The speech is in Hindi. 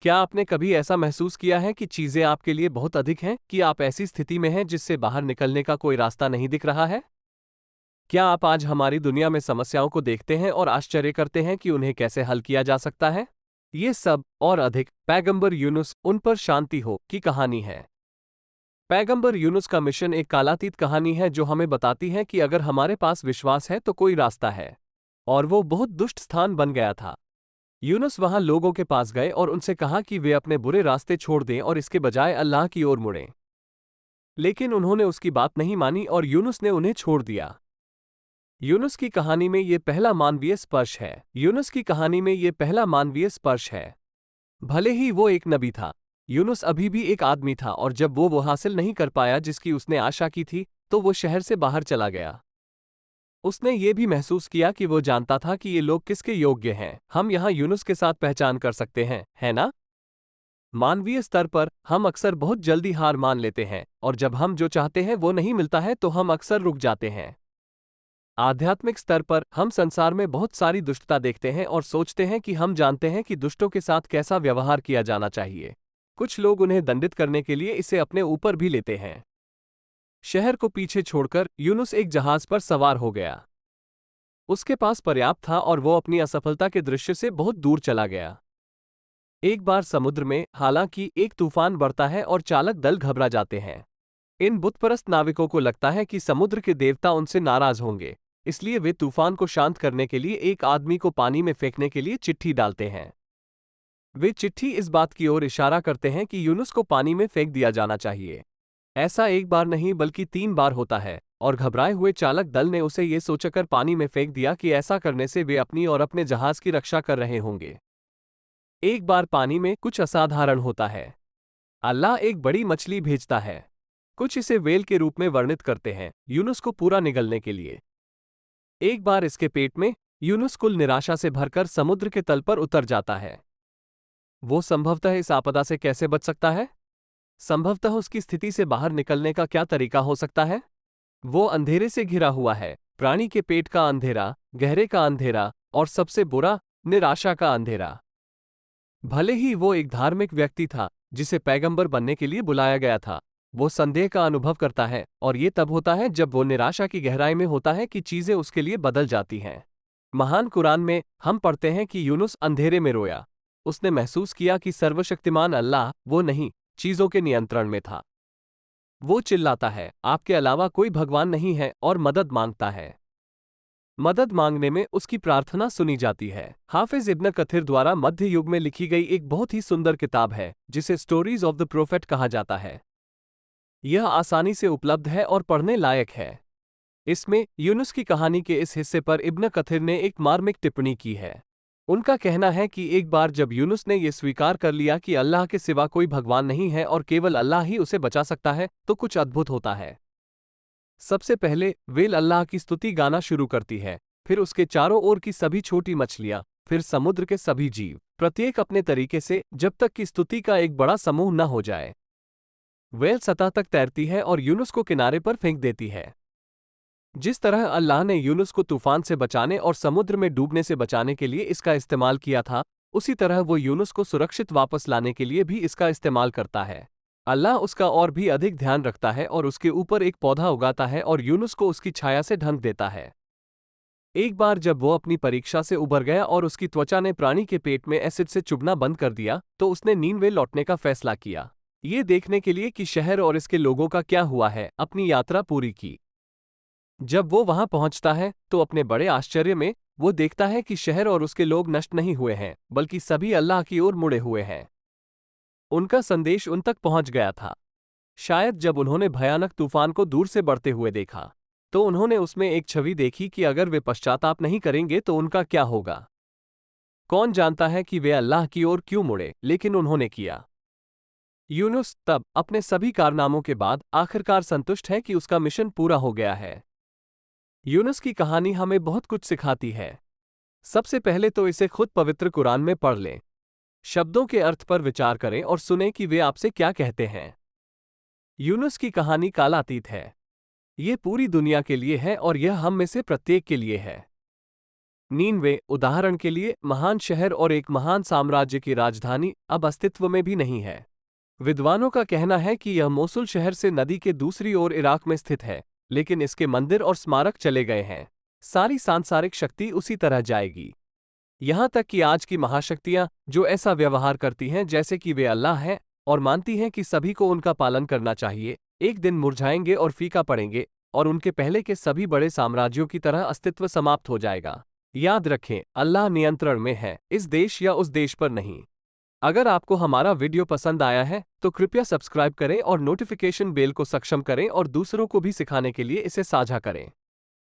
क्या आपने कभी ऐसा महसूस किया है कि चीजें आपके लिए बहुत अधिक हैं, कि आप ऐसी स्थिति में हैं जिससे बाहर निकलने का कोई रास्ता नहीं दिख रहा है? क्या आप आज हमारी दुनिया में समस्याओं को देखते हैं और आश्चर्य करते हैं कि उन्हें कैसे हल किया जा सकता है? ये सब और अधिक पैगंबर यूनुस उन पर शांति हो की कहानी है। पैगंबर यूनुस का मिशन एक कालातीत कहानी है जो हमें बताती है कि अगर हमारे पास विश्वास है तो कोई रास्ता है। और वो बहुत दुष्ट स्थान बन गया था। यूनुस वहां लोगों के पास गए और उनसे कहा कि वे अपने बुरे रास्ते छोड़ दें और इसके बजाय अल्लाह की ओर मुड़ें। लेकिन उन्होंने उसकी बात नहीं मानी और यूनुस ने उन्हें छोड़ दिया। यूनुस की कहानी में ये पहला मानवीय स्पर्श है। यूनुस की कहानी में ये पहला मानवीय स्पर्श है। भले ही वो एक नबी था, यूनुस अभी भी एक आदमी था और जब वो हासिल नहीं कर पाया जिसकी उसने आशा की थी, तो वो शहर से बाहर चला गया। उसने ये भी महसूस किया कि वो जानता था कि ये लोग किसके योग्य हैं। हम यहाँ यूनुस के साथ पहचान कर सकते हैं, है ना? मानवीय स्तर पर हम अक्सर बहुत जल्दी हार मान लेते हैं और जब हम जो चाहते हैं वो नहीं मिलता है तो हम अक्सर रुक जाते हैं। आध्यात्मिक स्तर पर हम संसार में बहुत सारी दुष्टता देखते हैं और सोचते हैं कि हम जानते हैं कि दुष्टों के साथ कैसा व्यवहार किया जाना चाहिए। कुछ लोग उन्हें दंडित करने के लिए इसे अपने ऊपर भी लेते हैं। शहर को पीछे छोड़कर यूनुस एक जहाज पर सवार हो गया। उसके पास पर्याप्त था और वो अपनी असफलता के दृश्य से बहुत दूर चला गया। एक बार समुद्र में हालांकि एक तूफान बढ़ता है और चालक दल घबरा जाते हैं। इन बुतपरस्त नाविकों को लगता है कि समुद्र के देवता उनसे नाराज होंगे, इसलिए वे तूफान को शांत करने के लिए एक आदमी को पानी में फेंकने के लिए चिट्ठी डालते हैं। वे चिट्ठी इस बात की ओर इशारा करते हैं कि यूनुस को पानी में फेंक दिया जाना चाहिए। ऐसा एक बार नहीं बल्कि 3 बार होता है और घबराए हुए चालक दल ने उसे ये सोचकर पानी में फेंक दिया कि ऐसा करने से वे अपनी और अपने जहाज की रक्षा कर रहे होंगे। एक बार पानी में कुछ असाधारण होता है। अल्लाह एक बड़ी मछली भेजता है। कुछ इसे वेल के रूप में वर्णित करते हैं, यूनुस को पूरा निगलने के लिए। एक बार इसके पेट में यूनुस कुल निराशा से भरकर समुद्र के तल पर उतर जाता है। वो संभवतः इस आपदा से कैसे बच सकता है? संभवतः उसकी स्थिति से बाहर निकलने का क्या तरीका हो सकता है? वो अंधेरे से घिरा हुआ है, प्राणी के पेट का अंधेरा, गहरे का अंधेरा और सबसे बुरा, निराशा का अंधेरा। भले ही वो एक धार्मिक व्यक्ति था जिसे पैगंबर बनने के लिए बुलाया गया था, वो संदेह का अनुभव करता है और ये तब होता है जब वो निराशा की गहराई में होता है कि चीजें उसके लिए बदल जाती हैं। महान कुरान में हम पढ़ते हैं कि यूनुस अंधेरे में रोया। उसने महसूस किया कि सर्वशक्तिमान अल्लाह वो नहीं, चीजों के नियंत्रण में था। वो चिल्लाता है, आपके अलावा कोई भगवान नहीं है, और मदद मांगता है। मदद मांगने में उसकी प्रार्थना सुनी जाती है। हाफिज इब्न कथीर द्वारा मध्य युग में लिखी गई एक बहुत ही सुंदर किताब है जिसे स्टोरीज ऑफ द प्रोफेट कहा जाता है। यह आसानी से उपलब्ध है और पढ़ने लायक है। इसमें यूनुस की कहानी के इस हिस्से पर इब्न कथीर ने एक मार्मिक टिप्पणी की है। उनका कहना है कि एक बार जब यूनुस ने यह स्वीकार कर लिया कि अल्लाह के सिवा कोई भगवान नहीं है और केवल अल्लाह ही उसे बचा सकता है, तो कुछ अद्भुत होता है। सबसे पहले वेल अल्लाह की स्तुति गाना शुरू करती है, फिर उसके चारों ओर की सभी छोटी मछलियां, फिर समुद्र के सभी जीव, प्रत्येक अपने तरीके से, जब तक कि स्तुति का एक बड़ा समूह न हो जाए। वेल सतह तक तैरती है और यूनुस को किनारे पर फेंक देती है। जिस तरह अल्लाह ने यूनुस को तूफान से बचाने और समुद्र में डूबने से बचाने के लिए इसका इस्तेमाल किया था, उसी तरह वो यूनुस को सुरक्षित वापस लाने के लिए भी इसका इस्तेमाल करता है। अल्लाह उसका और भी अधिक ध्यान रखता है और उसके ऊपर एक पौधा उगाता है और यूनुस को उसकी छाया से ढक देता है। एक बार जब वो अपनी परीक्षा से उबर गया और उसकी त्वचा ने प्राणी के पेट में एसिड से चुभना बंद कर दिया, तो उसने नीनवे लौटने का फैसला किया, ये देखने के लिए कि शहर और इसके लोगों का क्या हुआ है। अपनी यात्रा पूरी की। जब वो वहां पहुंचता है तो अपने बड़े आश्चर्य में वो देखता है कि शहर और उसके लोग नष्ट नहीं हुए हैं, बल्कि सभी अल्लाह की ओर मुड़े हुए हैं। उनका संदेश उन तक पहुंच गया था। शायद जब उन्होंने भयानक तूफान को दूर से बढ़ते हुए देखा, तो उन्होंने उसमें एक छवि देखी कि अगर वे पश्चाताप नहीं करेंगे तो उनका क्या होगा। कौन जानता है कि वे अल्लाह की ओर क्यों मुड़े, लेकिन उन्होंने किया। यूनुस तब अपने सभी कारनामों के बाद आखिरकार संतुष्ट है कि उसका मिशन पूरा हो गया है। यूनुस की कहानी हमें बहुत कुछ सिखाती है। सबसे पहले तो इसे खुद पवित्र कुरान में पढ़ लें। शब्दों के अर्थ पर विचार करें और सुनें कि वे आपसे क्या कहते हैं। यूनुस की कहानी कालातीत है। ये पूरी दुनिया के लिए है और यह हम में से प्रत्येक के लिए है। नीनवे, उदाहरण के लिए, महान शहर और एक महान साम्राज्य की राजधानी, अब अस्तित्व में भी नहीं है। विद्वानों का कहना है कि यह मोसुल शहर से नदी के दूसरी ओर इराक में स्थित है, लेकिन इसके मंदिर और स्मारक चले गए हैं। सारी सांसारिक शक्ति उसी तरह जाएगी। यहां तक कि आज की महाशक्तियां, जो ऐसा व्यवहार करती हैं जैसे कि वे अल्लाह हैं और मानती हैं कि सभी को उनका पालन करना चाहिए, एक दिन मुरझाएंगे और फीका पड़ेंगे, और उनके पहले के सभी बड़े साम्राज्यों की तरह अस्तित्व समाप्त हो जाएगा। याद रखें, अल्लाह नियंत्रण में है, इस देश या उस देश पर नहीं। अगर आपको हमारा वीडियो पसंद आया है तो कृपया सब्सक्राइब करें और नोटिफिकेशन बेल को सक्षम करें और दूसरों को भी सिखाने के लिए इसे साझा करें।